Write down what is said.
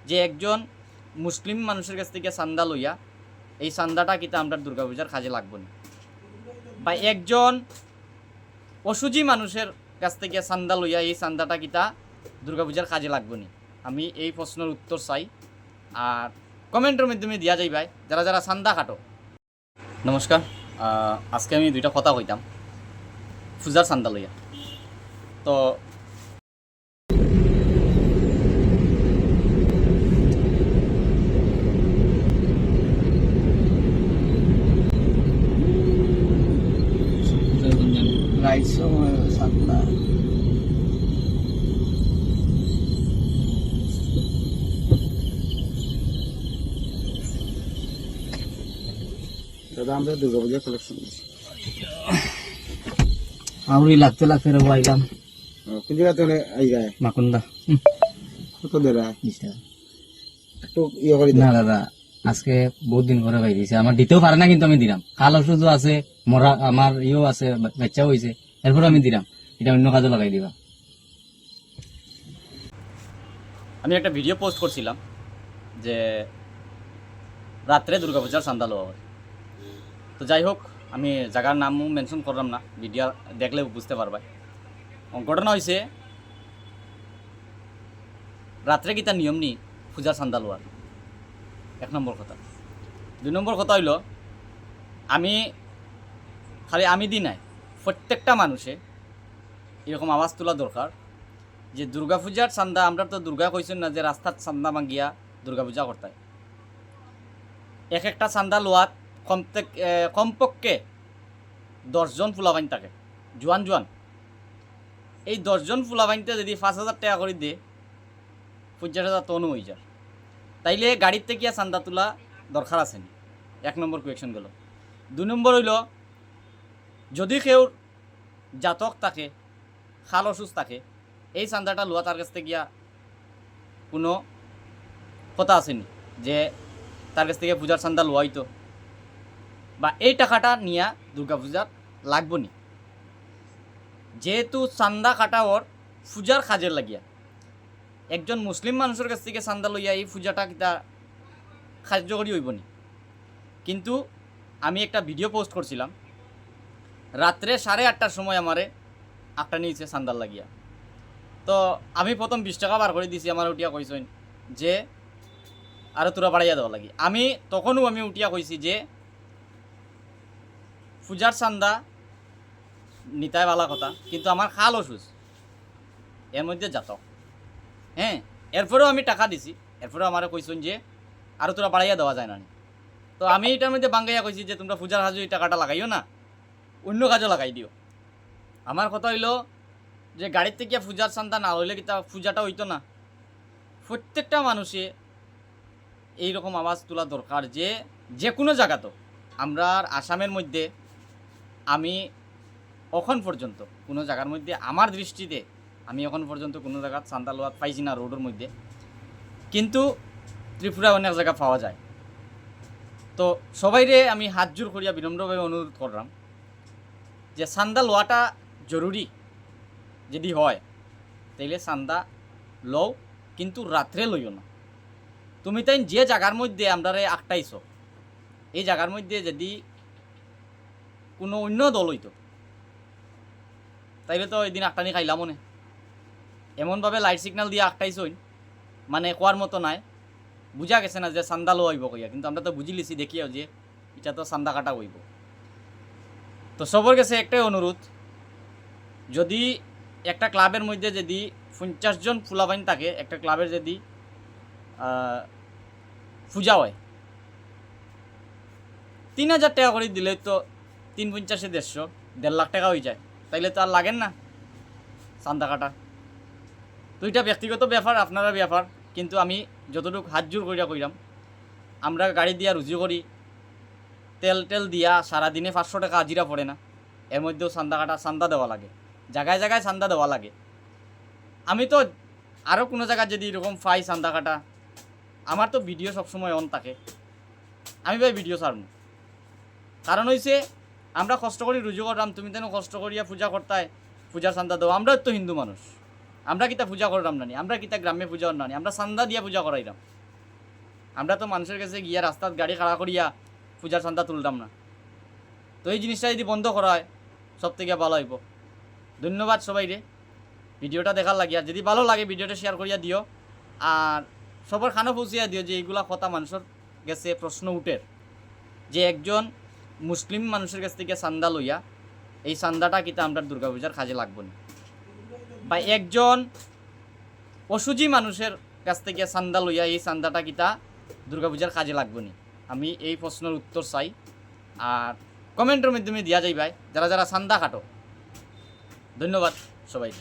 যে একজন মুসলিম মানুষের কাছ থেকে চান্দা লইয়া এই চান্দাটা কিতা আমরা দুর্গাপূজার কাজে লাগবো না, বা একজন অসুজি মানুষের কাছ থেকে চান্দা লইয়া এই চান্দাটা কিতা দুর্গাপূজার কাজে লাগবো না। আমি এই প্রশ্নের উত্তর চাই, আর কমেন্টের মাধ্যমে দিয়া যাই ভাই যারা যারা চান্দা কাটো। নমস্কার, আজকে আমি দুইটা কথা কইতাম পূজার চান্দা লইয়া। তো দাদা আমরা দুর্গাপূজার কালেকশন আমি লাগতে লাগতে রে আইলাম কোন জায়গাতে আই গায় মাকুন্দা কত দেরা 20 টাকা। একটু ইয়ে করে না দাদা, আজকে বহুত দিন পরে পাই দিয়েছে, আমার দিতেও পারে না, কিন্তু আমি দিলাম। খাল ওষুধও আছে, মরা আমার ইয়েও আছে, বাচ্চাও হয়েছে, এরপর আমি দিলাম। এটা অন্য কাজে লাগাই দিবা। আমি একটা ভিডিও পোস্ট করছিলাম যে রাত্রে দুর্গাপূজার চান্দা লওয়া হয়। তো যাই হোক, আমি জায়গার নামও মেনশন করলাম না, ভিডিও দেখলে বুঝতে পারবাই। ঘটনা হয়েছে রাত্রে কি তার নিয়ম নি পূজার চান্দা লওয়ার, 1 নম্বর কথা। 2 নম্বর কথা হইল আমি দি নাই, প্রত্যেকটা মানুষে এরকম আওয়াজ তোলা দরকার যে দুর্গাপূজার চান্দা, আমরা তো দুর্গা কইছেন না যে রাস্তার চান্দা মাগিয়া দুর্গাপূজা করতে, একটা চান্দা লোয়াত কমপক্ষে 10 জন ফুলাবাইন থাকে, জোয়ান। এই 10 জন ফুলাবাইনতে যদি 5,000 টাকা করে দিয়ে 50,000 টনও হয়ে যায়, তাইলে গাড়ির থেকে চান্দা তোলা দরকার আছে নি? 1 নম্বর কোয়েকশন গেল। 2 নম্বর হইল যদি কেউ জাতক থাকে, খাল অসুস্থ থাকে, এই চান্দাটা লোয়া তার কাছ থেকে গিয়া কোনো কথা আসেনি যে তার কাছ থেকে পূজার চান্দা লোয়াইতো, বা এই টাকাটা নিয়া দুর্গাপূজার লাগবো নি। যেহেতু চান্দা কাটা ওর পূজার কাজের লাগিয়া, একজন মুসলিম মানুষের কাছ থেকে চান্দা লইয়া এই পূজাটা কিতা কার্যকরী হইব নি। কিন্তু আমি একটা ভিডিও পোস্ট করছিলাম রাত্রে 8:30টার সময় আমারে একটা নিয়েছে চান্দার লাগিয়া। তো আমি প্রথম 20 টাকা বার করে দিছি, আমার উঠিয়া কইছেন যে আরও তোরা বাড়াইয়া দেওয়া লাগি। তখনও আমি উঠিয়া কইছি যে পূজার চান্দা নিতাই বালা কথা, কিন্তু আমার খাল অসুস এর মধ্যে জাতক, হ্যাঁ। এরপরেও আমি টাকা দিছি, এরপরেও আমার কইছেন যে আরও তোরা বাড়াইয়া দেওয়া যায় না। তো আমি এটার মধ্যে বাঙ্গাইয়া কইছি যে তোমরা পূজার কাজে এই টাকাটা লাগাইও না, অন্য কাজও লাগাই দিও। আমার কথা হইল যে গাড়ির থেকে পূজার চান্দা না হইলে কিতা পূজাটা হইতো না। প্রত্যেকটা মানুষে এইরকম আওয়াজ তোলা দরকার যে কোনো জায়গাতো। আমরা আসামের মধ্যে আমি এখন পর্যন্ত কোনো জায়গার মধ্যে আমার দৃষ্টিতে আমি এখন পর্যন্ত কোনো জায়গার চান্দা লোয়া পাইছি না রোডের মধ্যে, কিন্তু ত্রিপুরা অনেক জায়গা পাওয়া যায়। তো সবাইরে আমি হাত জোর করিয়া বিনম্রভাবে অনুরোধ করলাম যে চান্দা লোয়াটা জরুরি যদি হয় তাইলে চান্দা লও, কিন্তু রাত্রে লইও না। তুমি তাই যে জায়গার মধ্যে আমরারে আটটাইছ, এই জায়গার মধ্যে যদি কোনো অন্য দল হইতো তাইলে তো এদিন আটটানি খাইলাম মনে। এমনভাবে লাইট সিগন্যাল দিয়ে আটটাইছ, মানে কোয়ার মতো নাই, বুঝা গেছে না যে চান্দা লো হইব কইয়া, কিন্তু আমরা তো বুঝি লিছি দেখিও যে এটা তো চান্দা কাটা হইব। তো সবার কাছে একটাই অনুরোধ, যদি একটা ক্লাবের মধ্যে যদি 50 জন ফুলাবাইন থাকে, একটা ক্লাবের যদি পূজা হয় 3,000 টাকা করে দিলে তো 3×50 150, 1.5 লাখ টাকা হয়ে যায়, তাইলে তো আর লাগেন না চান্দা কাটা। তো এটা ব্যক্তিগত ব্যাপার, আপনারা ব্যাপার, কিন্তু আমি যতটুকু হাত জোর করিয়া কইলাম, আমরা গাড়ি দিয়া রুজু করি, তেল দিয়া সারাদিনে 500 টাকা হাজিরা পড়ে না, এর মধ্যেও চান্দা দেওয়া লাগে, জায়গায় জায়গায় চান্দা দেওয়া লাগে। আমি তো আরও কোনো জায়গায় যদি এরকম পাই চান্দা কাটা, আমার তো ভিডিও সবসময় অন থাকে, আমি ভাই ভিডিও ছাড়ব। কারণ হয়েছে আমরা কষ্ট করি রুজু করলাম, তুমি তেন কষ্ট করিয়া পূজা করতায়, পূজার চান্দা দেওয়া। আমরা তো হিন্দু মানুষ, আমরা কিতা পূজা করলাম না নি, আমরা কিতা গ্রামে পূজা না নি, আমরা চান্দা দিয়া পূজা করাইলাম। আমরা তো মানুষের কাছে গিয়া রাস্তার গাড়ি খাড়া করিয়া পূজার চান্দা তুলতাম না। তো এই জিনিসটা যদি বন্ধ করা হয় সব থেকে ভালো হইব। ধন্যবাদ সবাই রে ভিডিওটা দেখার লাগিয়া। যদি ভালো লাগে ভিডিওটা শেয়ার করিয়া দিও, আর সবার খানো পৌঁছিয়া দিও যে এইগুলা কথা মানুষের কাছে প্রশ্ন উঠের, যে একজন মুসলিম মানুষের কাছ থেকে চান্দা লইয়া এই চান্দাটা কিতা আমরা দুর্গাপূজার কাজে লাগবো না, বা একজন অসুজি মানুষের কাছ থেকে চান্দা লইয়া এই চান্দাটা কিতা দুর্গাপূজার কাজে লাগবো না। আমি এই প্রশ্নের উত্তর চাই, আর কমেন্টের মাধ্যমে দিয়া যাইবাই যারা যারা চান্দা কাটো। ধন্যবাদ সবাই।